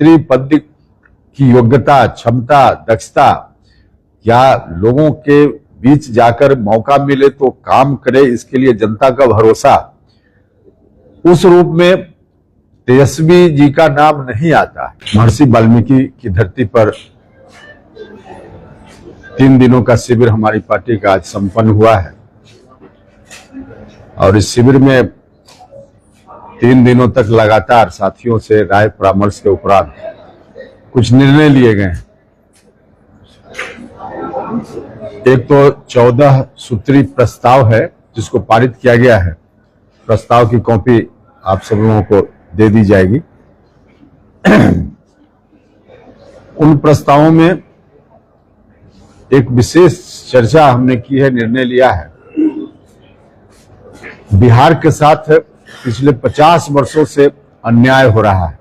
मंत्री पद की योग्यता, क्षमता, दक्षता या लोगों के बीच जाकर मौका मिले तो काम करे, इसके लिए जनता का भरोसा, उस रूप में तेजस्वी जी का नाम नहीं आता। महर्षि वाल्मीकि की धरती पर 3 दिनों का शिविर हमारी पार्टी का आज संपन्न हुआ है और इस शिविर में 3 दिनों तक लगातार साथियों से राय परामर्श के उपरांत कुछ निर्णय लिए गए हैं। एक तो 14 सूत्री प्रस्ताव है जिसको पारित किया गया है। प्रस्ताव की कॉपी आप सब लोगों को दे दी जाएगी। उन प्रस्तावों में एक विशेष चर्चा हमने की है, निर्णय लिया है। बिहार के साथ पिछले 50 वर्षों से अन्याय हो रहा है।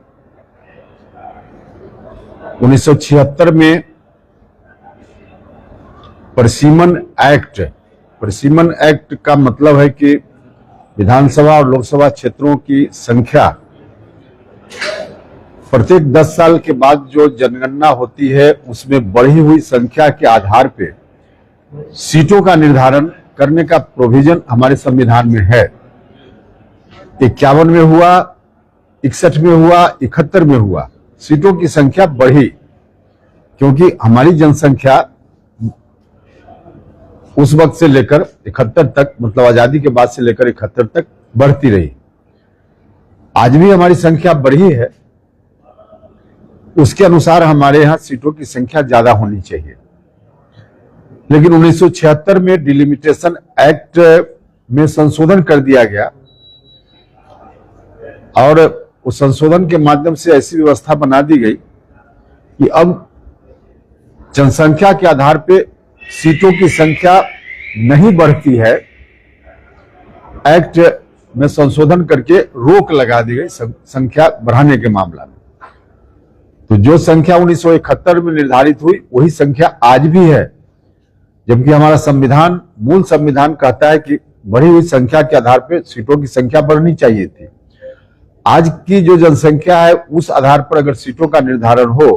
1976 में परिसीमन एक्ट का मतलब है कि विधानसभा और लोकसभा क्षेत्रों की संख्या प्रत्येक 10 साल के बाद जो जनगणना होती है उसमें बढ़ी हुई संख्या के आधार पे सीटों का निर्धारण करने का प्रोविजन हमारे संविधान में है। 51 में हुआ, 61 में हुआ, 71 में हुआ, सीटों की संख्या बढ़ी क्योंकि हमारी जनसंख्या उस वक्त से लेकर 71 तक, मतलब आजादी के बाद से लेकर 71 तक बढ़ती रही। आज भी हमारी संख्या बढ़ी है, उसके अनुसार हमारे यहां सीटों की संख्या ज्यादा होनी चाहिए। लेकिन 1976 में डिलिमिटेशन एक्ट में संशोधन कर दिया गया और उस संशोधन के माध्यम से ऐसी व्यवस्था बना दी गई कि अब जनसंख्या के आधार पे सीटों की संख्या नहीं बढ़ती है। एक्ट में संशोधन करके रोक लगा दी गई संख्या बढ़ाने के मामला में। तो जो संख्या 1971 में निर्धारित हुई वही संख्या आज भी है, जबकि हमारा संविधान, मूल संविधान कहता है कि बढ़ी हुई संख्या के आधार पर सीटों की संख्या बढ़नी चाहिए थी। आज की जो जनसंख्या है उस आधार पर अगर सीटों का निर्धारण हो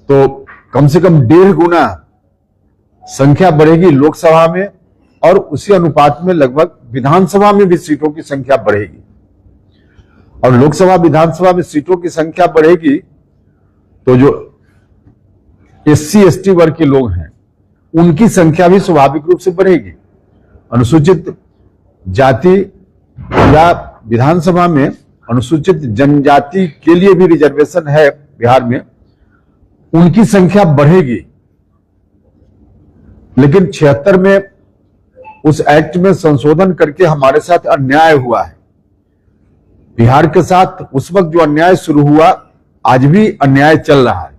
तो कम से कम 1.5 गुना संख्या बढ़ेगी लोकसभा में और उसी अनुपात में लगभग विधानसभा में भी सीटों की संख्या बढ़ेगी। और लोकसभा विधानसभा में सीटों की संख्या बढ़ेगी तो जो SC ST वर्ग के लोग हैं उनकी संख्या भी स्वाभाविक रूप से बढ़ेगी। अनुसूचित जाति या विधानसभा में अनुसूचित जनजाति के लिए भी रिजर्वेशन है बिहार में, उनकी संख्या बढ़ेगी। लेकिन 76 में उस एक्ट में संशोधन करके हमारे साथ अन्याय हुआ है। बिहार के साथ उस वक्त जो अन्याय शुरू हुआ, आज भी अन्याय चल रहा है।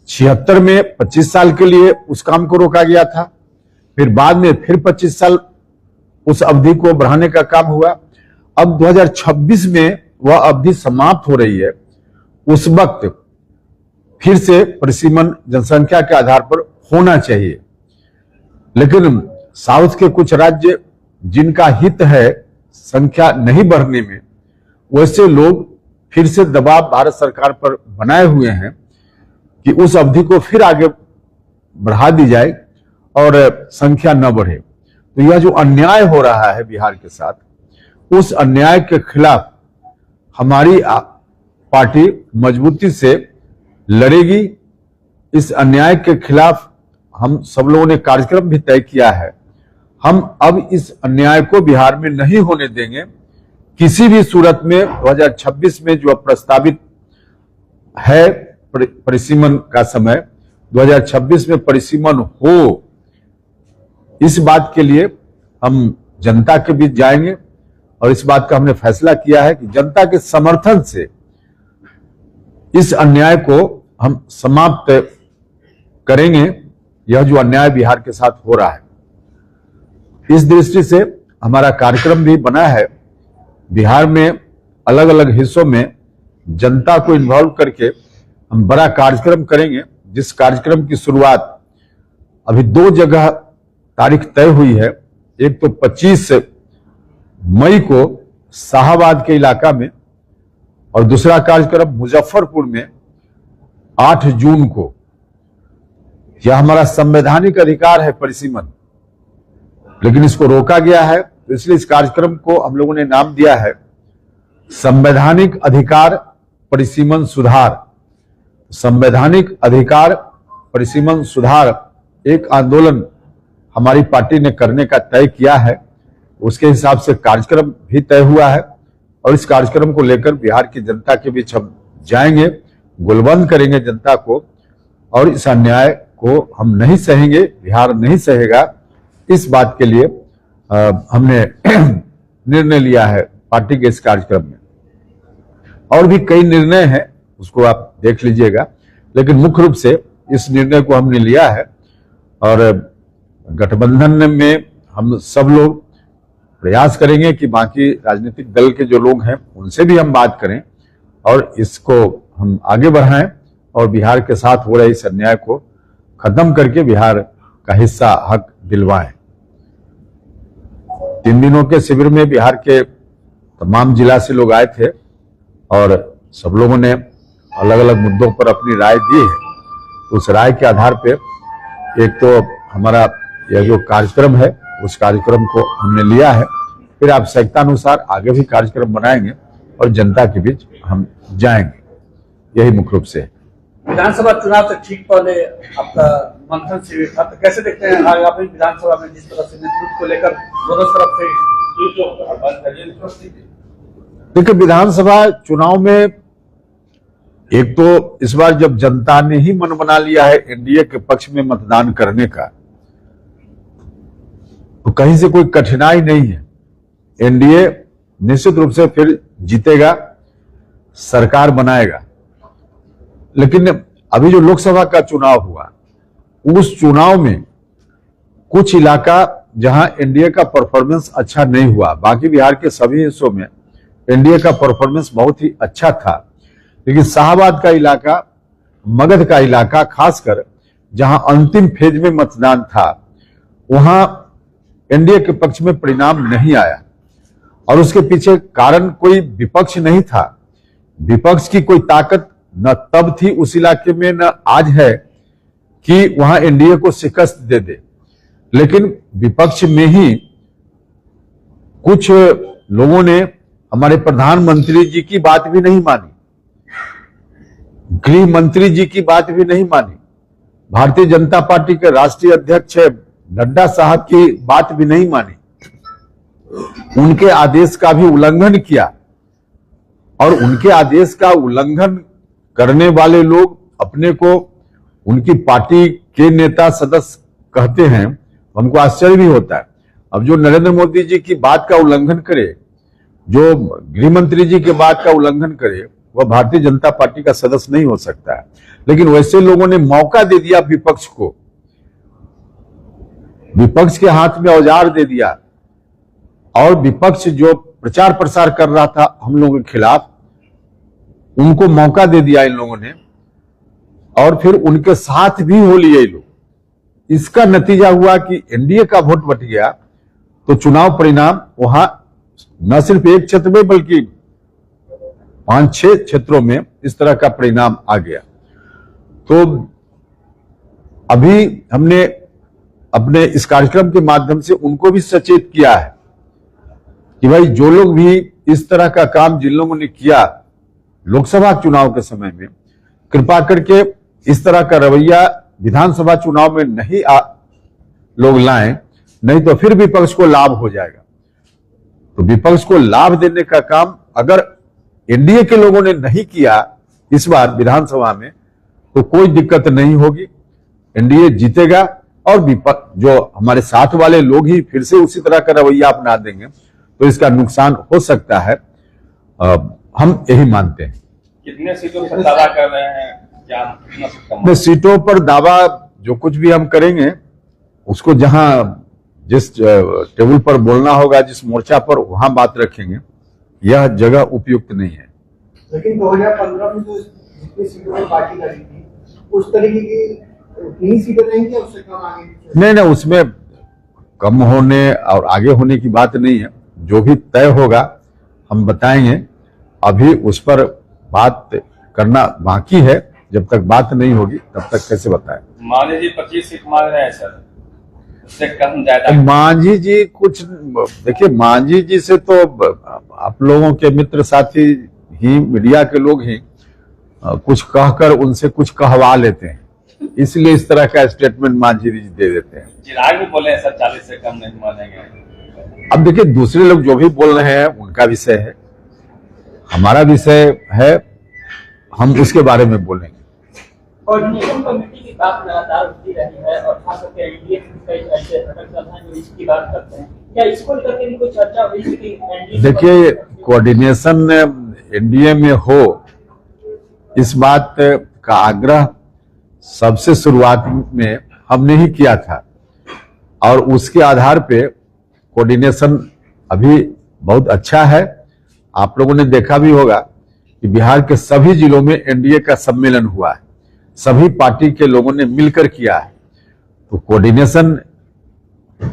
76 में 25 साल के लिए उस काम को रोका गया था, फिर बाद में फिर 25 साल उस अवधि को बढ़ाने का काम हुआ। अब 2026 में वह अवधि समाप्त हो रही है। उस वक्त फिर से परिसीमन जनसंख्या के आधार पर होना चाहिए। लेकिन साउथ के कुछ राज्य जिनका हित है संख्या नहीं बढ़ने में, वैसे लोग फिर से दबाव भारत सरकार पर बनाए हुए हैं कि उस अवधि को फिर आगे बढ़ा दी जाए और संख्या न बढ़े। तो यह जो अन्याय हो रहा है बिहार के साथ, उस अन्याय के खिलाफ हमारी पार्टी मजबूती से लड़ेगी। इस अन्याय के खिलाफ हम सब लोगों ने कार्यक्रम भी तय किया है। हम अब इस अन्याय को बिहार में नहीं होने देंगे। किसी भी सूरत में 2026 में जो प्रस्तावित है परिसीमन का समय, 2026 में परिसीमन हो, इस बात के लिए हम जनता के बीच जाएंगे और इस बात का हमने फैसला किया है कि जनता के समर्थन से इस अन्याय को हम समाप्त करेंगे। यह जो अन्याय बिहार के साथ हो रहा है, इस दृष्टि से हमारा कार्यक्रम भी बना है। बिहार में अलग अलग हिस्सों में जनता को इन्वॉल्व करके हम बड़ा कार्यक्रम करेंगे, जिस कार्यक्रम की शुरुआत अभी 2 जगह तारीख तय हुई है। एक तो 25 मई को शाहाबाद के इलाका में और दूसरा कार्यक्रम मुजफ्फरपुर में 8 जून को। यह हमारा संवैधानिक अधिकार है परिसीमन, लेकिन इसको रोका गया है, तो इसलिए इस कार्यक्रम को हम लोगों ने नाम दिया है संवैधानिक अधिकार परिसीमन सुधार। संवैधानिक अधिकार परिसीमन सुधार एक आंदोलन हमारी पार्टी ने करने का तय किया है। उसके हिसाब से कार्यक्रम भी तय हुआ है और इस कार्यक्रम को लेकर बिहार की जनता के बीच हम जाएंगे, गुलबंद करेंगे जनता को, और इस अन्याय को हम नहीं सहेंगे, बिहार नहीं सहेगा। इस बात के लिए हमने निर्णय लिया है पार्टी के इस कार्यक्रम में। और भी कई निर्णय हैं, उसको आप देख लीजिएगा, लेकिन मुख्य रूप से इस निर्णय को हमने लिया है। और गठबंधन में हम सब लोग प्रयास करेंगे कि बाकी राजनीतिक दल के जो लोग हैं उनसे भी हम बात करें और इसको हम आगे बढ़ाएं और बिहार के साथ हो रहे इस अन्याय को खत्म करके बिहार का हिस्सा हक दिलवाएं। 3 दिनों के शिविर में बिहार के तमाम जिला से लोग आए थे और सब लोगों ने अलग अलग मुद्दों पर अपनी राय दी है। तो उस राय के आधार पे एक तो हमारा यह जो कार्यक्रम है उस कार्यक्रम को हमने लिया है, फिर आवश्यकता अनुसार आगे भी कार्यक्रम बनाएंगे और जनता के बीच हम जाएंगे। यही मुख्य रूप से है। विधानसभा चुनाव से ठीक पहले आपका मंथन शिविर था, तो कैसे देखते हैं आगामी विधानसभा में जिस तरह से नेतृत्व को लेकर दोनों तरफ से? देखिए, विधानसभा चुनाव में एक तो इस बार जब जनता ने ही मन बना लिया है एनडीए के पक्ष में मतदान करने का, तो कहीं से कोई कठिनाई नहीं है। एनडीए निश्चित रूप से फिर जीतेगा, सरकार बनाएगा। लेकिन अभी जो लोकसभा का चुनाव हुआ, उस चुनाव में कुछ इलाका जहां एनडीए का परफॉर्मेंस अच्छा नहीं हुआ, बाकी बिहार के सभी हिस्सों में एनडीए का परफॉर्मेंस बहुत ही अच्छा था। लेकिन शाहबाद का इलाका, मगध का इलाका, खासकर जहां अंतिम फेज में मतदान था, वहां एनडीए के पक्ष में परिणाम नहीं आया। और उसके पीछे कारण कोई विपक्ष नहीं था। विपक्ष की कोई ताकत न तब थी उस इलाके में, न आज है कि वहां एनडीए को शिकस्त दे दे। लेकिन विपक्ष में ही कुछ लोगों ने हमारे प्रधानमंत्री जी की बात भी नहीं मानी, गृह मंत्री जी की बात भी नहीं मानी, भारतीय जनता पार्टी के राष्ट्रीय अध्यक्ष नड्डा साहब की बात भी नहीं मानी, उनके आदेश का भी उल्लंघन किया। और उनके आदेश का उल्लंघन करने वाले लोग अपने को उनकी पार्टी के नेता सदस्य कहते हैं, हमको आश्चर्य भी होता है। अब जो नरेंद्र मोदी जी की बात का उल्लंघन करे, जो गृह मंत्री जी के बात का उल्लंघन करे, वह भारतीय जनता पार्टी का सदस्य नहीं हो सकता है। लेकिन वैसे लोगों ने मौका दे दिया विपक्ष को, विपक्ष के हाथ में औजार दे दिया, और विपक्ष जो प्रचार प्रसार कर रहा था हम लोगों के खिलाफ, उनको मौका दे दिया इन लोगों ने, और फिर उनके साथ भी हो लिए लोग। इसका नतीजा हुआ कि एनडीए का वोट बट गया। तो चुनाव परिणाम वहां न सिर्फ एक क्षेत्र में बल्कि 5-6 क्षेत्रों में इस तरह का परिणाम आ गया। तो अभी हमने अपने इस कार्यक्रम के माध्यम से उनको भी सचेत किया है कि भाई जो लोग भी इस तरह का काम जिन लोगों ने किया लोकसभा चुनाव के समय में, कृपा करके इस तरह का रवैया विधानसभा चुनाव में नहीं लोग लाएं, नहीं तो फिर विपक्ष को लाभ हो जाएगा। तो विपक्ष को लाभ देने का काम अगर एनडीए के लोगों ने नहीं किया इस बार विधानसभा में, तो कोई दिक्कत नहीं होगी, एनडीए जीतेगा। और विपक्ष जो हमारे साथ वाले लोग ही फिर से उसी तरह का रवैया अपना देंगे तो इसका नुकसान हो सकता है, हम यही मानते हैं। कितने सीटों पर दावा कर रहे हैं? क्या सीटों पर दावा जो कुछ भी हम करेंगे उसको जहां जिस टेबल पर बोलना होगा, जिस मोर्चा पर, वहां बात रखेंगे। यह जगह उपयुक्त नहीं है। लेकिन 2015 में जो जितनी सीटों पर पार्टी लड़ी थी उस तरीके की उतनी सीटें नहीं थी, उससे कम आगे नहीं, उसमें कम होने और आगे होने की बात नहीं है। जो भी तय होगा हम बताएंगे। अभी उस पर बात करना बाकी है। जब तक बात नहीं होगी तब तक कैसे बताएं। मांझी जी 25 सीट मांग रहे हैं सर, उससे कम ज्यादा। मांझी जी कुछ देखिए, मांझी जी से तो आप लोगों के मित्र साथी ही, मीडिया के लोग ही कुछ कहकर उनसे कुछ कहवा लेते हैं, इसलिए इस तरह का स्टेटमेंट मांझी जी दे देते हैं। चिराग भी बोले हैं सर 40 से कम नहीं मानेंगे। अब देखिए, दूसरे लोग जो भी बोल रहे हैं उनका विषय है, हमारा विषय है, हम उसके बारे में बोलेंगे। कोऑर्डिनेशन कमेटी की बात लगातार उठती रही है और खास करके एनडीए कई ऐसे प्रधान इसकी बात करते हैं, क्या इसको लेकर के भी कोई चर्चा हुई थी कि एनडीए? देखिए, कोऑर्डिनेशन एनडीए में हो, इस बात का आग्रह सबसे शुरुआत में हमने ही किया था और उसके आधार पे कोऑर्डिनेशन अभी बहुत अच्छा है। आप लोगों ने देखा भी होगा कि बिहार के सभी जिलों में एनडीए का सम्मेलन हुआ है, सभी पार्टी के लोगों ने मिलकर किया है, तो कोऑर्डिनेशन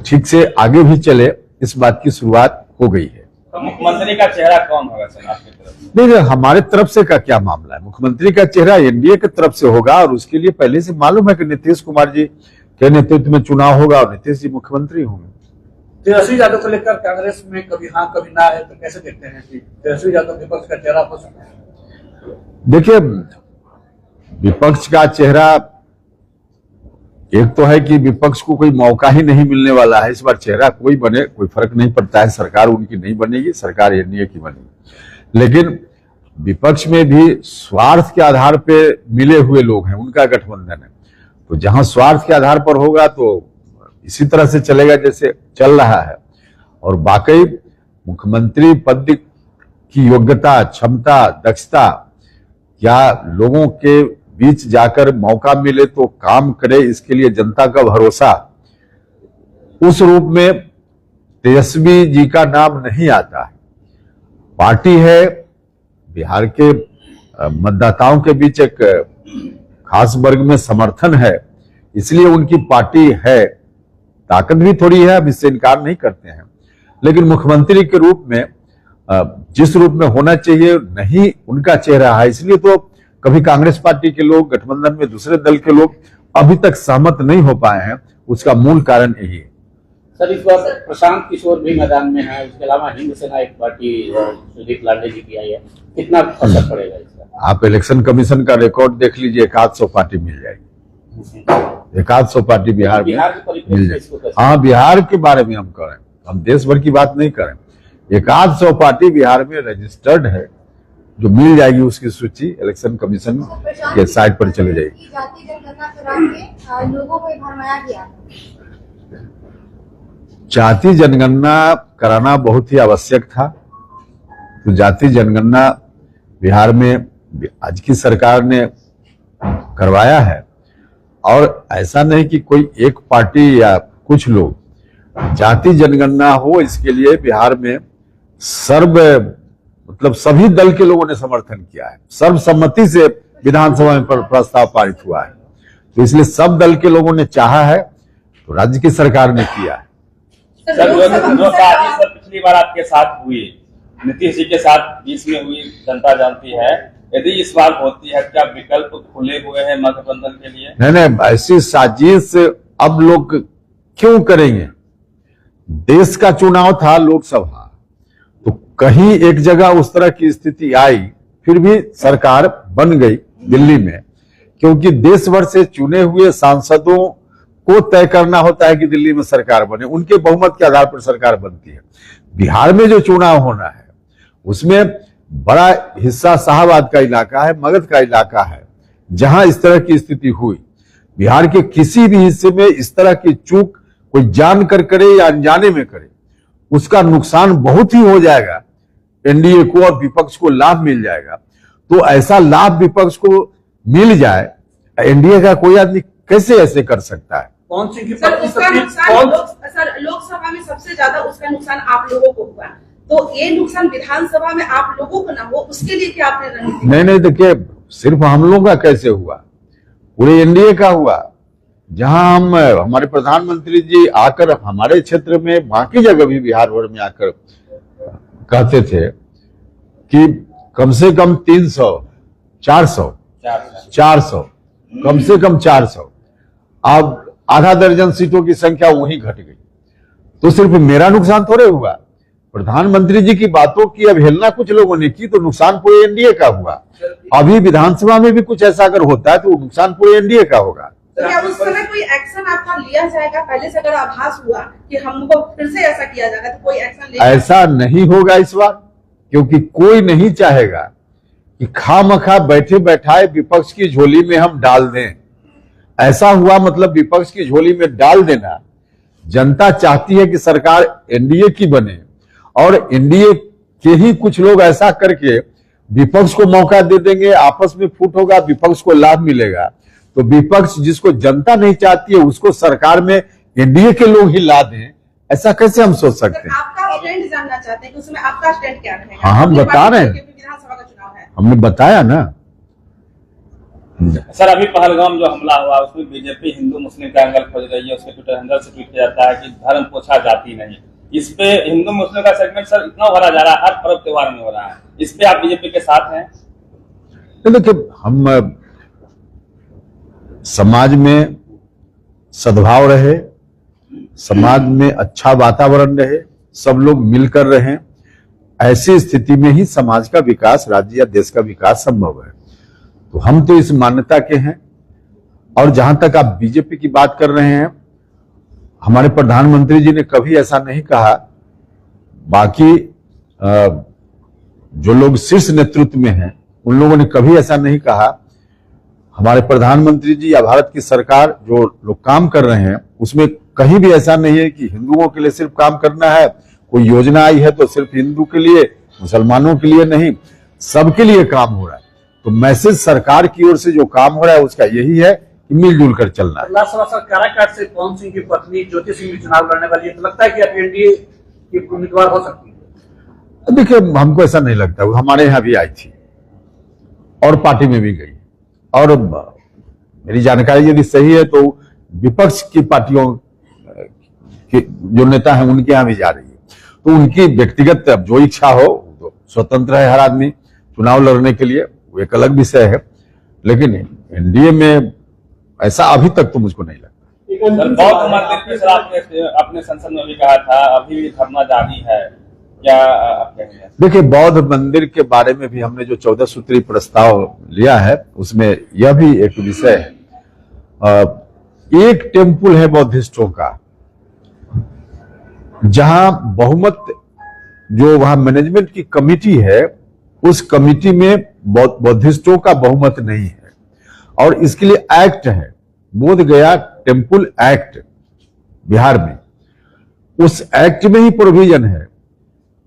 ठीक से आगे भी चले, इस बात की शुरुआत हो गई है। तो मुख्यमंत्री का चेहरा कौन होगा सर आपकी तरफ? नहीं, हमारे तरफ से का क्या मामला है, मुख्यमंत्री का चेहरा एनडीए की तरफ से होगा और उसके लिए पहले से मालूम है कि नीतीश कुमार जी के नेतृत्व में चुनाव होगा और नीतीश जी मुख्यमंत्री होंगे। तेजस्वी यादव को लेकर कांग्रेस में कभी हाँ कभी ना है, तो कैसे देखते हैं कि तेजस्वी यादव विपक्ष का चेहरा हो सकता है? देखिए, विपक्ष का चेहरा, एक तो है कि विपक्ष को कोई मौका ही नहीं मिलने वाला है, इस बार चेहरा कोई बने कोई फर्क नहीं पड़ता है, सरकार उनकी नहीं बनेगी, सरकार एनडीए की बनेगी। लेकिन विपक्ष में भी स्वार्थ के आधार पे मिले हुए लोग हैं, उनका गठबंधन है, तो जहां स्वार्थ के आधार पर होगा तो इसी तरह से चलेगा जैसे चल रहा है। और वाकई मुख्यमंत्री पद की योग्यता, क्षमता, दक्षता, क्या लोगों के बीच जाकर मौका मिले तो काम करे, इसके लिए जनता का भरोसा, उस रूप में तेजस्वी जी का नाम नहीं आता है। पार्टी है, बिहार के मतदाताओं के बीच एक खास वर्ग में समर्थन है, इसलिए उनकी पार्टी है, ताकत भी थोड़ी है, अब इससे इनकार नहीं करते हैं। लेकिन मुख्यमंत्री के रूप में जिस रूप में होना चाहिए नहीं उनका चेहरा है, इसलिए तो कभी कांग्रेस पार्टी के लोग, गठबंधन में दूसरे दल के लोग अभी तक सहमत नहीं हो पाए हैं, उसका मूल कारण यही है। सर, इस बार प्रशांत किशोर भी मैदान में है, उसके अलावा हिंद सेना एक पार्टी सुदीप लाडे जी की आई है, कितना असर पड़ेगा इसका? आप इलेक्शन कमीशन का रिकॉर्ड देख लीजिए, 100 पार्टी मिल जाएगी, 100 पार्टी बिहार में मिल जाएगी। हाँ, बिहार के बारे में हम करें, हम देश भर की बात नहीं करें, 100 पार्टी बिहार में रजिस्टर्ड है, जो मिल जाएगी उसकी सूची इलेक्शन कमीशन के साइट पर चली जाएगी। जाति जनगणना करा के लोगों को भरमाया गया। जाति जनगणना कराना बहुत ही आवश्यक था, तो जाति जनगणना बिहार में आज की सरकार ने करवाया है। और ऐसा नहीं कि कोई एक पार्टी या कुछ लोग, जाति जनगणना हो इसके लिए बिहार में मतलब सभी दल के लोगों ने समर्थन किया है, सर्वसम्मति से विधानसभा में प्रस्ताव पारित हुआ है, तो इसलिए सब दल के लोगों ने चाहा है, तो राज्य की सरकार ने किया है। सर, जो साजिश सर पिछली बार आपके साथ हुई, नीतीश जी के साथ बीच में हुई, जनता जानती है, यदि इस बार होती है, क्या विकल्प खुले हुए हैं महागठबंधन के लिए? नहीं, ऐसी साजिश अब लोग क्यों करेंगे? देश का चुनाव था, लोकसभा, तो कहीं एक जगह उस तरह की स्थिति आई, फिर भी सरकार बन गई दिल्ली में, क्योंकि देश भर से चुने हुए सांसदों को तय करना होता है कि दिल्ली में सरकार बने, उनके बहुमत के आधार पर सरकार बनती है। बिहार में जो चुनाव होना है उसमें बड़ा हिस्सा शाहबाद का इलाका है, मगध का इलाका है, जहां इस तरह की स्थिति हुई। बिहार के किसी भी हिस्से में इस तरह की चूक कोई जानकर करे या अनजाने में करे, उसका नुकसान बहुत ही हो जाएगा, एनडीए को और विपक्ष को लाभ मिल जाएगा। तो ऐसा लाभ विपक्ष को मिल जाए, एनडीए का कोई आदमी कैसे ऐसे कर सकता है? कौन सी की सर, उसका नुकसान लोकसभा में सबसे ज्यादा उसका नुकसान आप लोगों को हुआ, तो ये नुकसान विधानसभा में आप लोगों को ना हो, उसके लिए क्या आपने रणनीति? नहीं, देखिए, सिर्फ हम लोगों का कैसे हुआ, पूरे एनडीए का हुआ। जहां हमारे प्रधानमंत्री जी आकर हमारे क्षेत्र में, बाकी जगह भी बिहार भर में आकर कहते थे कि कम से कम 300 400 400 कम से कम 400। अब आधा दर्जन सीटों की संख्या वहीं घट गई, तो सिर्फ मेरा नुकसान थोड़े हुआ। प्रधानमंत्री जी की बातों की अवहेलना कुछ लोगों ने की तो नुकसान पूरे एनडीए का हुआ। अभी विधानसभा में भी कुछ ऐसा अगर होता है तो नुकसान पूरे एनडीए का होगा। तो क्या उस समय कोई एक्शन आपका लिया जाएगा? पहले से अगर आभास हुआ कि हमको फिर से ऐसा किया जाएगा तो कोई एक्शन लेगा? ऐसा नहीं होगा इस बार, क्योंकि कोई नहीं चाहेगा कि खामखा बैठे बैठाए विपक्ष की झोली में हम डाल दें। ऐसा हुआ मतलब विपक्ष की झोली में डाल देना। जनता चाहती है कि सरकार एनडीए की बने और एनडीए के ही कुछ लोग ऐसा करके विपक्ष को मौका दे देंगे, आपस में फूट होगा, विपक्ष को लाभ मिलेगा। तो विपक्ष जिसको जनता नहीं चाहती है उसको सरकार में एनडीए के लोग ही ला दें, ऐसा कैसे हम सोच सकते हैं? आपका स्टैंड जानना चाहते हैं कि उसमें आपका स्टैंड क्या रहेगा? हाँ, हम बता रहे हैं, विधानसभा का चुनाव है, हमने बताया ना। सर अभी पहलगाम जो हमला हुआ उसमें बीजेपी हिंदू मुस्लिम का एंगल खोज रही है। उसके ट्विटर हैंडल से ट्वीट किया जाता है कि धर्म पोछा जाती नहीं। इस पे हिंदू मुस्लिम का सेगमेंट सर इतना भरा जा रहा है, हर पर्व त्योहार में हो रहा है। इस पे आप बीजेपी के साथ हैं? देखिए, हम समाज में सद्भाव रहे, समाज में अच्छा वातावरण रहे, सब लोग मिलकर रहें, ऐसी स्थिति में ही समाज का विकास, राज्य या देश का विकास संभव है। तो हम तो इस मान्यता के हैं। और जहां तक आप बीजेपी की बात कर रहे हैं, हमारे प्रधानमंत्री जी ने कभी ऐसा नहीं कहा। बाकी जो लोग शीर्ष नेतृत्व में हैं उन लोगों ने कभी ऐसा नहीं कहा। हमारे प्रधानमंत्री जी या भारत की सरकार जो लोग काम कर रहे हैं उसमें कहीं भी ऐसा नहीं है कि हिंदुओं के लिए सिर्फ काम करना है, कोई योजना आई है तो सिर्फ हिंदू के लिए, मुसलमानों के लिए नहीं, सबके लिए काम हो रहा है। तो मैसेज सरकार की ओर से जो काम हो रहा है उसका यही है कि मिलजुल कर चलना है। लास्ट सर, काराकाट से पवन सिंह की पत्नी ज्योति सिंह भी चुनाव लड़ने वाली है, तो लगता है कि अब एनडीए की उम्मीदवार हो सकती है? देखिए, हमको ऐसा नहीं लगता। वो हमारे यहाँ भी आई थी और पार्टी में भी गई, और मेरी जानकारी यदि सही है तो विपक्ष की पार्टियों के जो नेता हैं उनके यहाँ भी जा रही है। तो उनकी व्यक्तिगत अब जो इच्छा हो, तो स्वतंत्र है हर आदमी चुनाव लड़ने के लिए, वो एक अलग विषय है। लेकिन एनडीए में ऐसा अभी तक तो मुझको नहीं लगता। सर बौद्ध मंदिर पे सर आपने अपने संसद में भी कहा था अभी भी धरना जारी है, क्या आप कहेंगे? देखिए, बौद्ध मंदिर के बारे में भी हमने जो 14 सूत्री प्रस्ताव लिया है उसमें यह भी एक विषय है। एक टेम्पल है बौद्धिस्टों का, जहां बहुमत जो वहां मैनेजमेंट की कमिटी है उस कमिटी में बौद्धिस्टों का बहुमत नहीं है, और इसके लिए एक्ट है, बोध गया टेम्पल एक्ट बिहार में। उस एक्ट में ही प्रोविजन है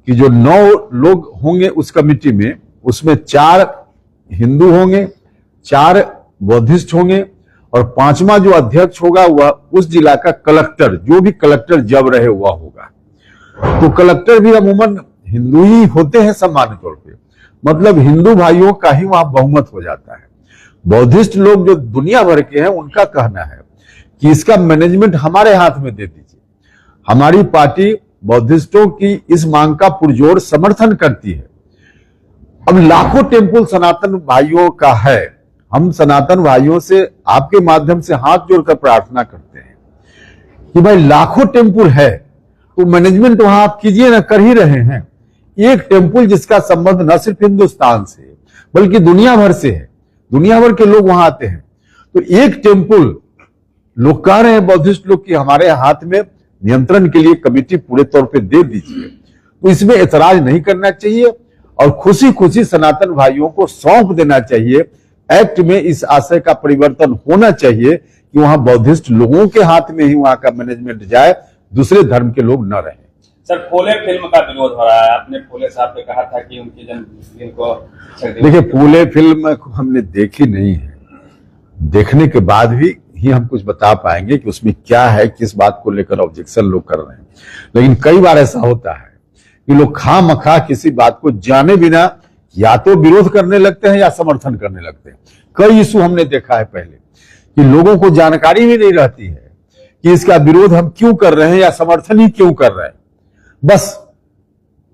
कि जो 9 लोग होंगे उस कमिटी में, उसमें 4 हिंदू होंगे, 4 बौद्धिस्ट होंगे, और 5वां जो अध्यक्ष होगा वह उस जिला का कलेक्टर, जो भी कलेक्टर जब रहे वह होगा। तो कलेक्टर भी अमूमन हिंदू ही होते हैं सामान्य तौर पे, मतलब हिंदू भाइयों का ही वहां बहुमत हो जाता है। बौद्धिस्ट लोग जो दुनिया भर के हैं उनका कहना है कि इसका मैनेजमेंट हमारे हाथ में दे दीजिए। हमारी पार्टी बौद्धिस्टों की इस मांग का पुरजोर समर्थन करती है। अब लाखों टेम्पल सनातन भाइयों का है, हम सनातन भाइयों से आपके माध्यम से हाथ जोड़कर प्रार्थना करते हैं कि भाई लाखों टेम्पल है तो मैनेजमेंट वहां आप कीजिए ना, कर ही रहे हैं। एक टेम्पल जिसका संबंध न सिर्फ हिंदुस्तान से बल्कि दुनिया भर से है, दुनिया भर के लोग वहां आते हैं। तो एक टेम्पल लोग कह रहे हैं बौद्धिस्ट लोग कि हमारे हाथ में नियंत्रण के लिए कमेटी पूरे तौर पे दे दीजिए, तो इसमें ऐतराज नहीं करना चाहिए और खुशी खुशी सनातन भाइयों को सौंप देना चाहिए। एक्ट में इस आशय का परिवर्तन होना चाहिए कि वहां बौद्धिस्ट लोगों के हाथ में ही वहां का मैनेजमेंट जाए, दूसरे धर्म के लोग न रहें। सर फूले फिल्म का विरोध हो रहा है, आपने फूले साहब ने कहा था कि उनकी जन्मदिन को। देखिए, फूले फिल्म को हमने देखी नहीं है, देखने के बाद भी ही हम कुछ बता पाएंगे कि उसमें क्या है, किस बात को लेकर ऑब्जेक्शन लोग कर रहे हैं। लेकिन कई बार ऐसा होता है कि लोग खामखा किसी बात को जाने बिना या तो विरोध करने लगते हैं या समर्थन करने लगते हैं। कई इशू हमने देखा है पहले कि लोगों को जानकारी भी नहीं रहती है कि इसका विरोध हम क्यों कर रहे हैं या समर्थन ही क्यों कर रहे हैं। बस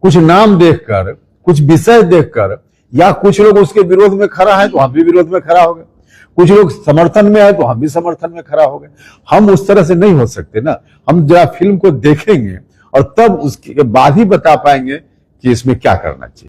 कुछ नाम देखकर, कुछ विषय देखकर या कुछ लोग उसके विरोध में खड़ा है तो हम भी विरोध में खड़ा हो गए, कुछ लोग समर्थन में है तो हम भी समर्थन में खड़ा हो गए। हम उस तरह से नहीं हो सकते ना, हम जरा फिल्म को देखेंगे और तब उसके बाद ही बता पाएंगे कि इसमें क्या करना चाहिए।